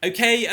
Okay,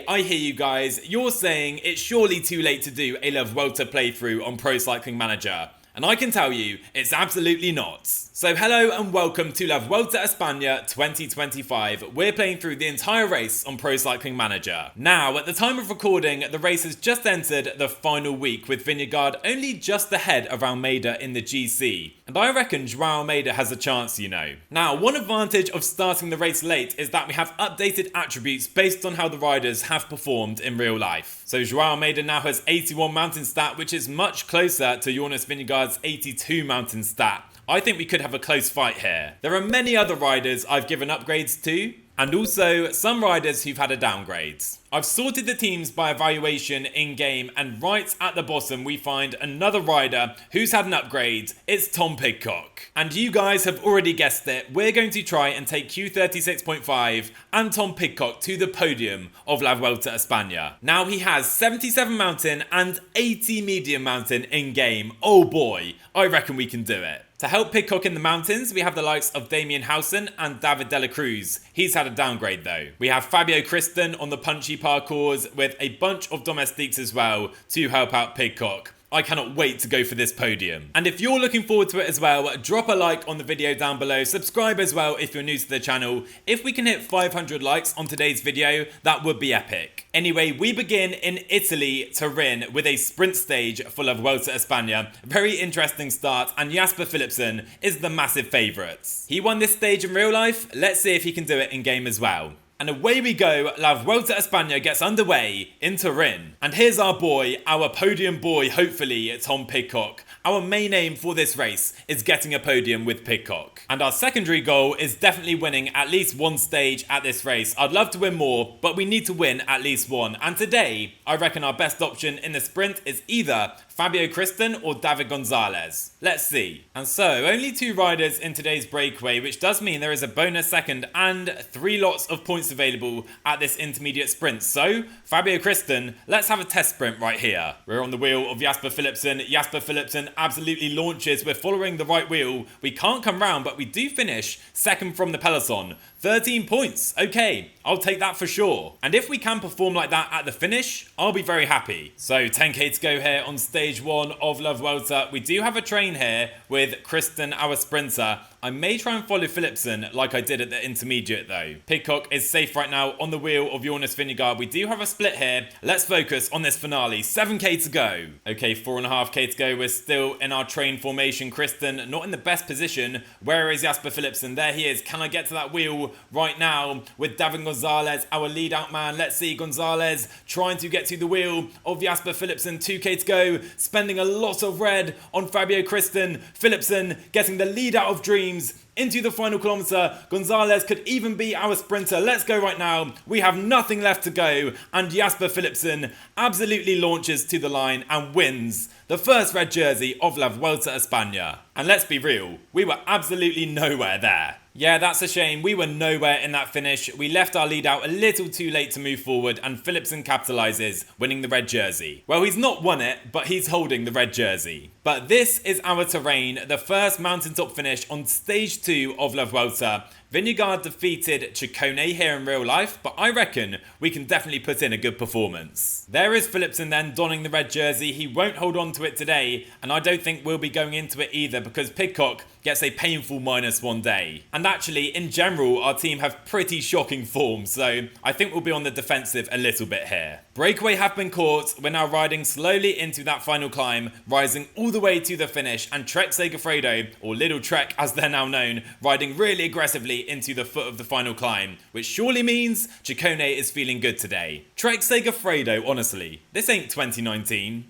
I hear you guys. You're saying it's surely too late to do a La Vuelta playthrough on Pro Cycling Manager. And I can tell you, it's absolutely not. So hello and welcome to La Vuelta España 2025. We're playing through the entire race on Pro Cycling Manager. Now, at the time of recording, the race has just entered the final week, with Vingegaard only just ahead of Almeida in the GC. And I reckon Joao Almeida has a chance, you know. Now, one advantage of starting the race late is that we have updated attributes based on how the riders have performed in real life. So Joao Almeida now has 81 mountain stat, which is much closer to Jonas Vingegaard's 82 mountain stat. I think we could have a close fight here. There are many other riders I've given upgrades to, and also some riders who've had a downgrade. I've sorted the teams by evaluation in-game, and right at the bottom we find another rider who's had an upgrade. It's Tom Pidcock. And you guys have already guessed it, we're going to try and take Q36.5 and Tom Pidcock to the podium of La Vuelta España. Now he has 77 mountain and 80 medium mountain in-game. Oh boy, I reckon we can do it. To help Pidcock in the mountains, we have the likes of Damien Howson and David de la Cruz. He's had a downgrade though. We have Fabio Kristen on the punchy parcours with a bunch of domestiques as well to help out Pidcock. I cannot wait to go for this podium. And if you're looking forward to it as well, drop a like on the video down below. Subscribe as well if you're new to the channel. If we can hit 500 likes on today's video, that would be epic. Anyway, we begin in Italy, Turin, with a sprint stage for La Vuelta España. Very interesting start, and Jasper Philipsen is the massive favourite. He won this stage in real life. Let's see if he can do it in game as well. And away we go, La Vuelta España gets underway in Turin. And here's our boy, our podium boy, hopefully, Tom Pidcock. Our main aim for this race is getting a podium with Pidcock. And our secondary goal is definitely winning at least one stage at this race. I'd love to win more, but we need to win at least one. And today, I reckon our best option in the sprint is either Fabio Kristen or David Gonzalez. Let's see. And so, only 2 riders in today's breakaway, which does mean there is a bonus second and 3 lots of points available at this intermediate sprint. So, Fabio Kristen, let's have a test sprint right here. We're on the wheel of Jasper Philipsen. Jasper Philipsen absolutely launches. We're following the right wheel. We can't come round, but we do finish second from the peloton. 13 points. Okay, I'll take that for sure. And if we can perform like that at the finish, I'll be very happy. So 10k to go here on stage 1 of La Vuelta. We do have a train here with Kristen, our sprinter. I may try and follow Philipsen like I did at the intermediate though. Pidcock is safe right now on the wheel of Jonas Vingegaard. We do have a split here. Let's focus on this finale. 7k to go. Okay, 4.5k to go. We're still in our train formation. Kristen not in the best position. Where is Jasper Philipsen? There he is. Can I get to that wheel right now with David Gonzalez, our lead out man? Let's see, Gonzalez trying to get to the wheel of Jasper Philipsen. 2k to go. Spending a lot of red on Fabio Kristen. Philipsen getting the lead out of dreams into the final kilometre. Gonzalez could even be our sprinter. Let's go right now. We have nothing left to go, and Jasper Philipsen absolutely launches to the line and wins the first red jersey of La Vuelta España. And let's be real, we were absolutely nowhere there. Yeah, that's a shame. We were nowhere in that finish. We left our lead out a little too late to move forward, and Philipsen capitalises, winning the red jersey. Well, he's not won it, but he's holding the red jersey. But this is our terrain, the first mountaintop finish on stage 2 of La Vuelta. Vingegaard defeated Ciccone here in real life, but I reckon we can definitely put in a good performance. There is Philipsen then donning the red jersey. He won't hold on to it today, and I don't think we'll be going into it either because Pidcock gets a painful -1 day. And actually, in general, our team have pretty shocking form, so I think we'll be on the defensive a little bit here. Breakaway have been caught. We're now riding slowly into that final climb, rising all the way to the finish, and Trek Segafredo, or Little Trek as they're now known, riding really aggressively into the foot of the final climb, which surely means Ciccone is feeling good today. Trek Segafredo, honestly, this ain't 2019.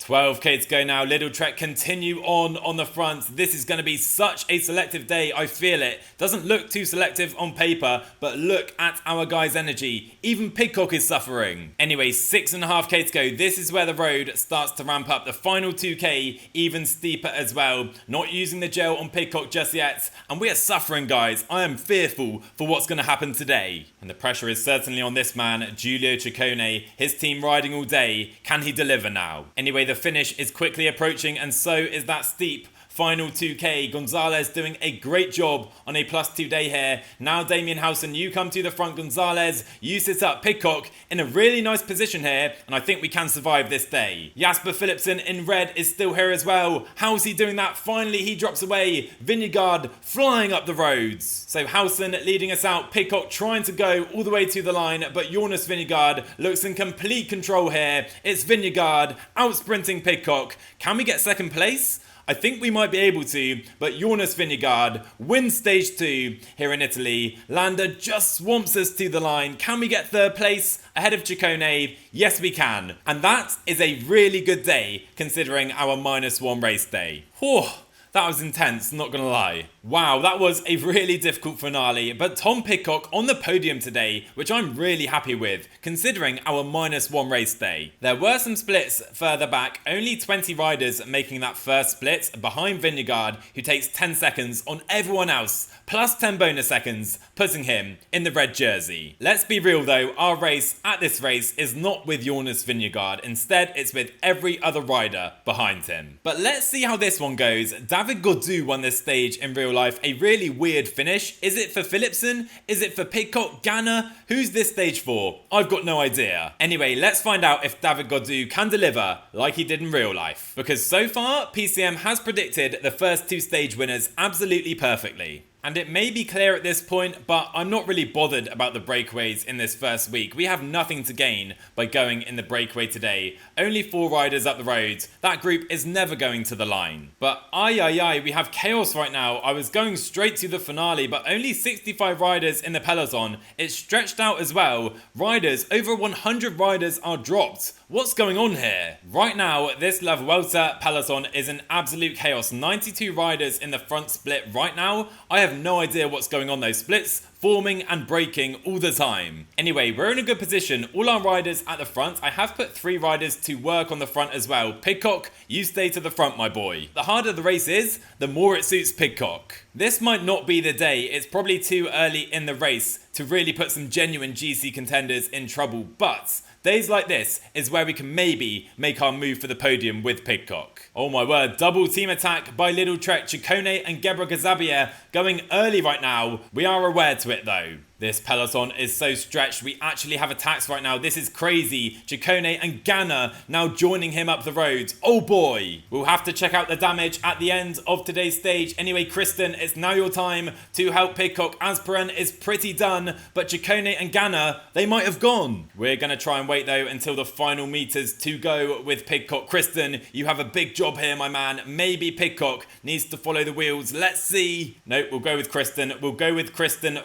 12k to go now. Little Trek continue on the front. This is going to be such a selective day. I feel it. Doesn't look too selective on paper, but look at our guy's energy. Even Pidcock is suffering. Anyway, 6.5k to go. This is where the road starts to ramp up. The final 2k even steeper as well. Not using the gel on Pidcock just yet. And we are suffering, guys. I am fearful for what's going to happen today. And the pressure is certainly on this man, Giulio Ciccone. His team riding all day. Can he deliver now? Anyway, the finish is quickly approaching, and so is that steep Final 2k, Gonzalez doing a great job on a +2 day here. Now Damien Howson, you come to the front. Gonzalez, you sit up. Pidcock in a really nice position here, and I think we can survive this day. Jasper Philipsen in red is still here as well. How's he doing that? Finally he drops away. Vingegaard flying up the roads. So Howson leading us out. Pidcock trying to go all the way to the line, but Jonas Vingegaard looks in complete control here. It's Vingegaard out sprinting Pidcock. Can we get second place? I think we might be able to, but Jonas Vingegaard wins stage 2 here in Italy. Landa just swamps us to the line. Can we get third place ahead of Ciccone? Yes, we can. And that is a really good day considering our -1 race day. Whew. That was intense, not gonna lie. Wow, that was a really difficult finale, but Tom Pidcock on the podium today, which I'm really happy with, considering our -1 race day. There were some splits further back, only 20 riders making that first split behind Vingegaard, who takes 10 seconds on everyone else, plus 10 bonus seconds, putting him in the red jersey. Let's be real though, our race at this race is not with Jonas Vingegaard, instead it's with every other rider behind him. But let's see how this one goes. David Gaudu won this stage in real life, a really weird finish. Is it for Philipsen? Is it for Pidcock? Ganna? Who's this stage for? I've got no idea. Anyway, let's find out if David Gaudu can deliver like he did in real life. Because so far, PCM has predicted the first 2 stage winners absolutely perfectly. And it may be clear at this point, but I'm not really bothered about the breakaways in this first week. We have nothing to gain by going in the breakaway today. Only 4 riders up the road. That group is never going to the line. But we have chaos right now. I was going straight to the finale, but only 65 riders in the peloton. It's stretched out as well. Riders, over 100 riders are dropped. What's going on here? Right now, this La Vuelta peloton is an absolute chaos. 92 riders in the front split right now. I have no idea what's going on. Those splits forming and breaking all the time. Anyway, we're in a good position. All our riders at the front. I have put 3 riders to work on the front as well. Pidcock, you stay to the front, my boy. The harder the race is, the more it suits Pidcock. This might not be the day. It's probably too early in the race to really put some genuine GC contenders in trouble, but days like this is where we can maybe make our move for the podium with Pidcock. Oh my word, double team attack by Little Trek, Ciccone and Gebra Gazabier going early right now. We are aware to it though. This peloton is so stretched. We actually have attacks right now. This is crazy. Ciccone and Ganna now joining him up the road. Oh boy. We'll have to check out the damage at the end of today's stage. Anyway, Kristen, it's now your time to help Pidcock. Asperen is pretty done, but Ciccone and Ganna, they might have gone. We're going to try and wait though until the final meters to go with Pidcock. Kristen, you have a big job here, my man. Maybe Pidcock needs to follow the wheels. Let's see. Nope, we'll go with Kristen.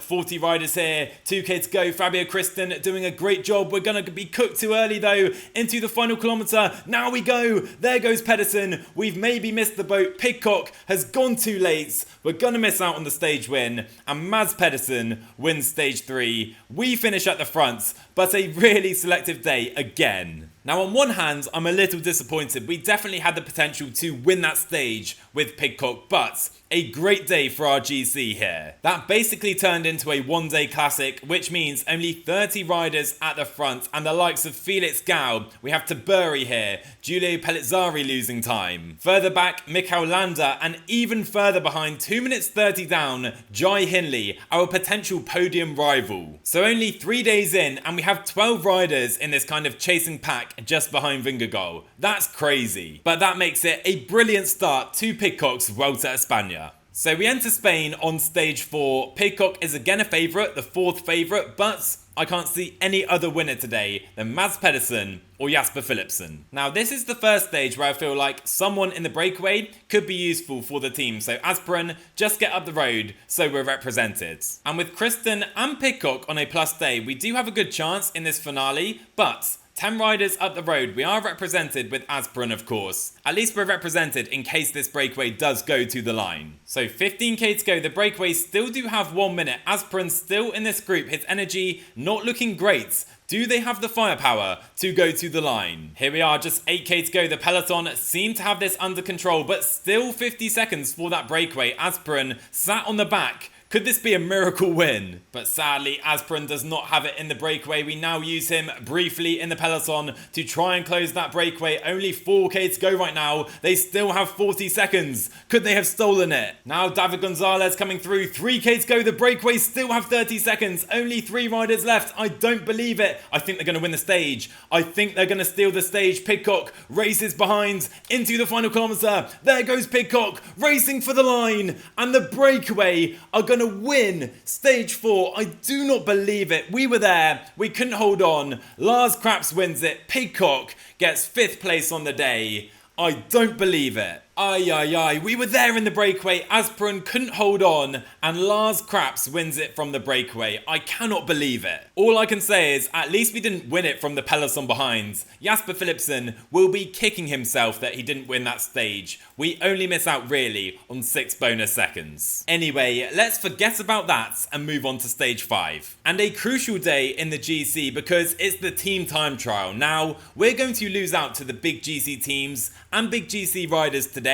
40 riders here. 2k to go. Fabio Kristen doing a great job. We're going to be cooked too early though into the final kilometre. Now we go. There goes Pedersen. We've maybe missed the boat. Pidcock has gone too late. We're going to miss out on the stage win. And Mads Pedersen wins stage 3. We finish at the front, but a really selective day again. Now on one hand, I'm a little disappointed. We definitely had the potential to win that stage with Pidcock, but a great day for our GC here. That basically turned into a one-day classic, which means only 30 riders at the front, and the likes of Felix Gau. We have Taburi here, Giulio Pellizzari losing time. Further back, Mikel Landa, and even further behind, 2 minutes 30 down, Jai Hindley, our potential podium rival. So only 3 days in, and we have 12 riders in this kind of chasing pack just behind Vingegaard. That's crazy. But that makes it a brilliant start to Pidcock's Vuelta a España. So we enter Spain on stage 4. Pidcock is again a favourite, the 4th favourite, but I can't see any other winner today than Mads Pedersen or Jasper Philipsen. Now this is the first stage where I feel like someone in the breakaway could be useful for the team. So Asperen, just get up the road so we're represented. And with Kristen and Pidcock on a plus day, we do have a good chance in this finale, but 10 riders up the road. We are represented with Asperen, of course. At least we're represented in case this breakaway does go to the line. So 15k to go. The breakaways still do have 1 minute. Asperen still in this group. His energy not looking great. Do they have the firepower to go to the line? Here we are, just 8k to go. The peloton seem to have this under control, but still 50 seconds for that breakaway. Asperen sat on the back, Could this be a miracle win? But sadly, Asprin does not have it in the breakaway. We now use him briefly in the peloton to try and close that breakaway. Only 4k to go right now. They still have 40 seconds. Could they have stolen it? Now David Gonzalez coming through. 3k to go. The breakaway still have 30 seconds. Only 3 riders left. I don't believe it. I think they're going to win the stage. I think they're going to steal the stage. Pidcock races behind into the final kilometre. There goes Pidcock racing for the line. And the breakaway are going to win stage 4. I do not believe it. We were there. We couldn't hold on. Lars Kraps wins it. Pidcock gets 5th place on the day. I don't believe it. We were there in the breakaway. Asprin couldn't hold on, and Lars Kraps wins it from the breakaway. I cannot believe it. All I can say is, at least we didn't win it from the peloton behind. Jasper Philipsen will be kicking himself that he didn't win that stage. We only miss out really on 6 bonus seconds. Anyway, let's forget about that and move on to stage 5. And a crucial day in the GC because it's the team time trial. Now, we're going to lose out to the big GC teams and big GC riders today.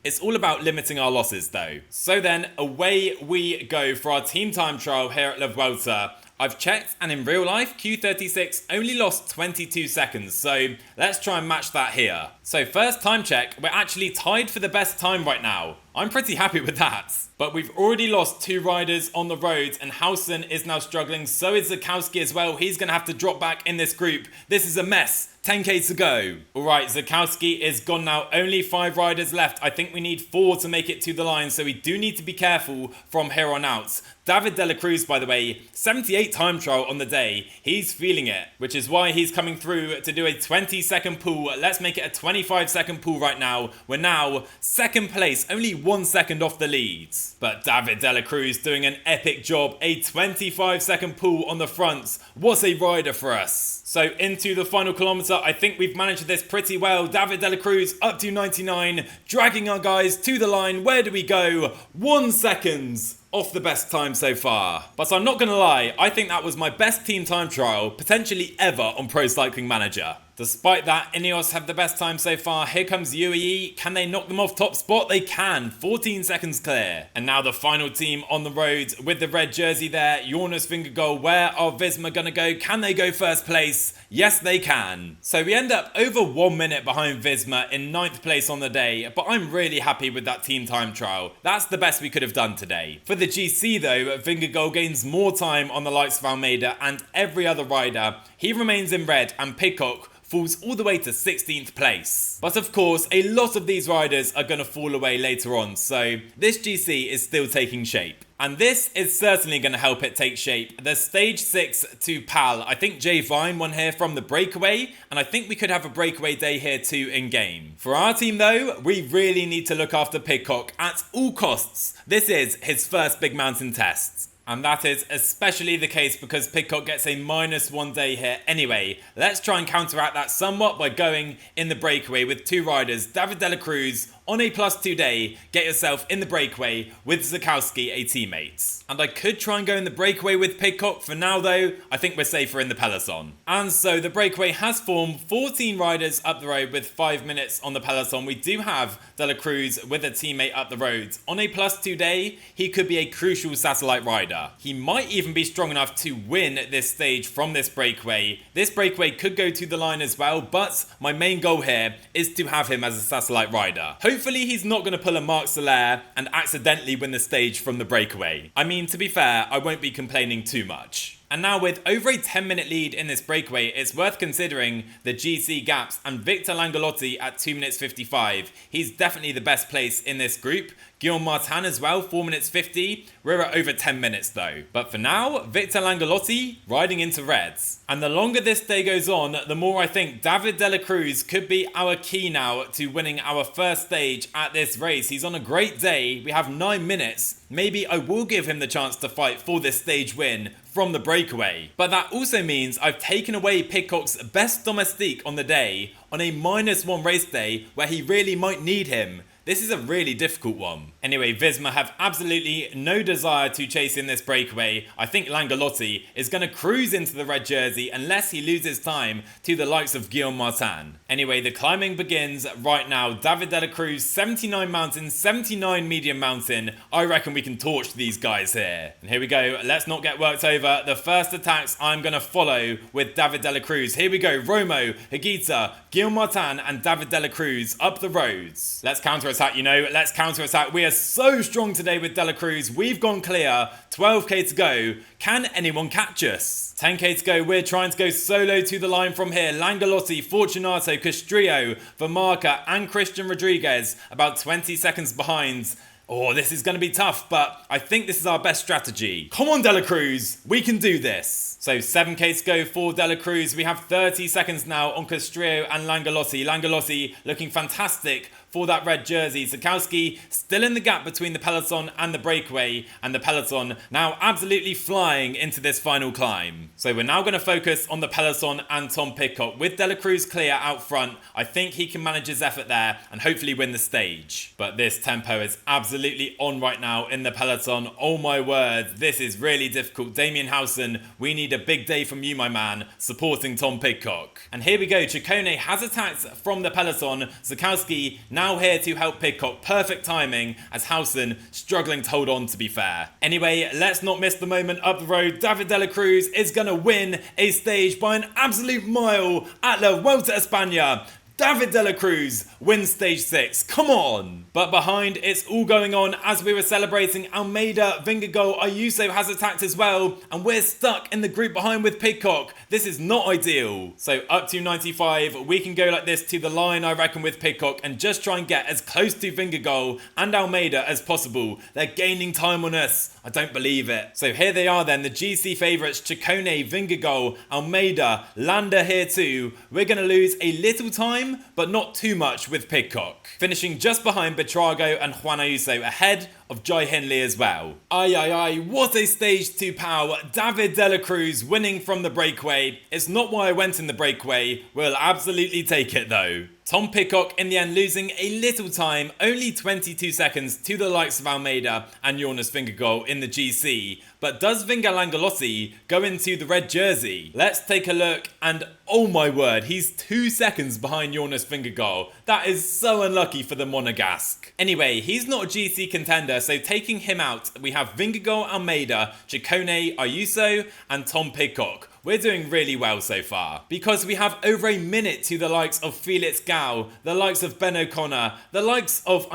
It's all about limiting our losses though. So then away we go for our team time trial here at La Vuelta. I've checked, and in real life, Q36 only lost 22 seconds, so let's try and match that here. So first time check, we're actually tied for the best time right now. I'm pretty happy with that. But we've already lost 2 riders on the roads, and Hausen is now struggling, so is Zakowski as well. He's going to have to drop back in this group. This is a mess. 10k to go. Alright, Zakowski is gone now. Only 5 riders left. I think we need 4 to make it to the line, so we do need to be careful from here on out. David De La Cruz, by the way, 78 time trial on the day. He's feeling it, which is why he's coming through to do a 20-second pull. Let's make it a 25-second pull right now. We're now 2nd place, only 1 second off the leads. But David De La Cruz doing an epic job. A 25-second pull on the front. What a rider for us. So into the final kilometre, I think we've managed this pretty well. David De La Cruz up to 99, dragging our guys to the line. Where do we go? 1 second off the best time so far. But I'm not going to lie, I think that was my best team time trial, potentially ever on Pro Cycling Manager. Despite that, Ineos have the best time so far. Here comes UAE. Can they knock them off top spot? They can. 14 seconds clear. And now the final team on the road with the red jersey there. Jonas Vingegaard. Where are Visma going to go? Can they go first place? Yes, they can. So we end up over 1 minute behind Visma in 9th place on the day. But I'm really happy with that team time trial. That's the best we could have done today. For the GC though, Vingegaard gains more time on the likes of Almeida and every other rider. He remains in red, and Pidcock falls all the way to 16th place. But of course, a lot of these riders are going to fall away later on, so this GC is still taking shape. And this is certainly going to help it take shape. The stage 6 to Pal. I think Jay Vine won here from the breakaway, and I think we could have a breakaway day here too in game. For our team though, we really need to look after Pidcock at all costs. This is his first big mountain test. And that is especially the case because Pidcock gets a -1 day here anyway. Let's try and counteract that somewhat by going in the breakaway with 2 riders. David De La Cruz on a +2 day. Get yourself in the breakaway with Zakowski, a teammate. And I could try and go in the breakaway with Pidcock. For now though, I think we're safer in the peloton. And so the breakaway has formed. 14 riders up the road with 5 minutes on the peloton. We do have De La Cruz with a teammate up the road. On a +2 day, he could be a crucial satellite rider. He might even be strong enough to win this stage from this breakaway. This breakaway could go to the line as well, but my main goal here is to have him as a satellite rider. Hopefully he's not going to pull a Marc Soler and accidentally win the stage from the breakaway. I mean, to be fair, I won't be complaining too much. And now with over a 10-minute lead in this breakaway, it's worth considering the GC gaps and Victor Langolotti at 2 minutes 55. He's definitely the best place in this group. Guillaume Martin as well, 4 minutes 50. We're at over 10 minutes though. But for now, Victor Langolotti riding into reds. And the longer this day goes on, the more I think David De La Cruz could be our key now to winning our first stage at this race. He's on a great day. We have 9 minutes. Maybe I will give him the chance to fight for this stage win from the breakaway. But that also means I've taken away Pidcock's best domestique on the day on a -1 race day where he really might need him. this is a really difficult one. Anyway, Visma have absolutely no desire to chase in this breakaway. I think Langolotti is going to cruise into the red jersey unless he loses time to the likes of Guillaume Martin. Anyway, the climbing begins right now. David de la Cruz, 79 mountain, 79 medium mountain. I reckon we can torch these guys here. And here we go. Let's not get worked over. The first attacks I'm going to follow with David de la Cruz. Here we go. Romo, Higuita, Guillaume Martin and David de la Cruz up the roads. Let's counter-attack, you know. Let's counter-attack. We are so strong today with de la Cruz. We've gone clear. 12k to go. Can anyone catch us? 10k to go. We're trying to go solo to the line from here. Langolotti, Fortunato, Castrillo, Vermarca and Christian Rodriguez about 20 seconds behind. Oh, this is going to be tough, but I think this is our best strategy. Come on, de la Cruz. We can do this. So 7k to go for de la Cruz. We have 30 seconds now on Castrillo and Langolotti. Langolotti looking fantastic for that red jersey. Timmsoski still in the gap between the peloton and the breakaway, and the peloton now absolutely flying into this final climb. So we're now going to focus on the peloton and Tom Pidcock. With de la Cruz clear out front, I think he can manage his effort there and hopefully win the stage. But this tempo is absolutely on right now in the peloton. Oh my word, this is really difficult. Damien Howson, we need a big day from you, my man, supporting Tom Pidcock. And here we go. Ciccone has attacked from the peloton. Timmsoski now here to help Pidcock. Perfect timing as Howson struggling to hold on, to be fair. Anyway, let's not miss the moment up the road. David de la Cruz is going to win a stage by an absolute mile at La Vuelta a España. David de la Cruz wins stage 6. Come on! But behind, it's all going on as we were celebrating. Almeida, Vingegaard, Ayuso has attacked as well, and we're stuck in the group behind with Pidcock. This is not ideal. So up to 95, we can go like this to the line, I reckon, with Pidcock and just try and get as close to Vingegaard and Almeida as possible. They're gaining time on us. I don't believe it. So here they are then, the GC favourites, Ciccone, Vingegaard, Almeida, Landa here too. We're going to lose a little time, but not too much with Pidcock. Finishing just behind Betrago and Juan Ayuso, ahead of Jai Hindley as well. Ay, what a stage 2 power. David de la Cruz winning from the breakaway. It's not why I went in the breakaway. We'll absolutely take it though. Tom Pidcock in the end losing a little time, only 22 seconds to the likes of Almeida and Jonas Vingegaard in the GC. But does Langolotti go into the red jersey? Let's take a look, and oh my word, he's 2 seconds behind Jonas Vingegaard. That is so unlucky for the Monegasque. Anyway, he's not a GC contender, so taking him out, we have Vingegaard, Almeida, Ciccone, Ayuso and Tom Pidcock. We're doing really well so far, because we have over a minute to the likes of Felix Gau, the likes of Ben O'Connor, the likes of,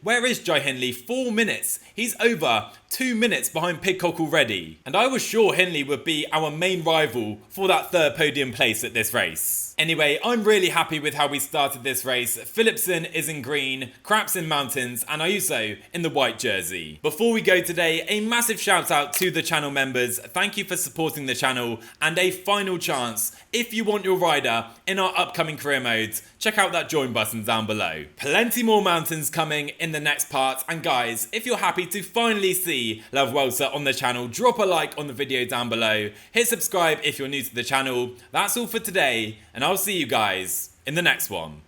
where is Jai Hindley? 4 minutes. He's over 2 minutes behind Pidcock already. And I was sure Hindley would be our main rival for that third podium place at this race. Anyway, I'm really happy with how we started this race. Philipsen is in green, Craps in mountains, and Ayuso in the white jersey. Before we go today, a massive shout out to the channel members. Thank you for supporting the channel, and a final chance. If you want your rider in our upcoming career modes, check out that join button down below. Plenty more mountains coming in the next part, and guys, if you're happy to finally see La Vuelta on the channel, drop a like on the video down below. Hit subscribe if you're new to the channel. That's all for today, and I'll see you guys in the next one.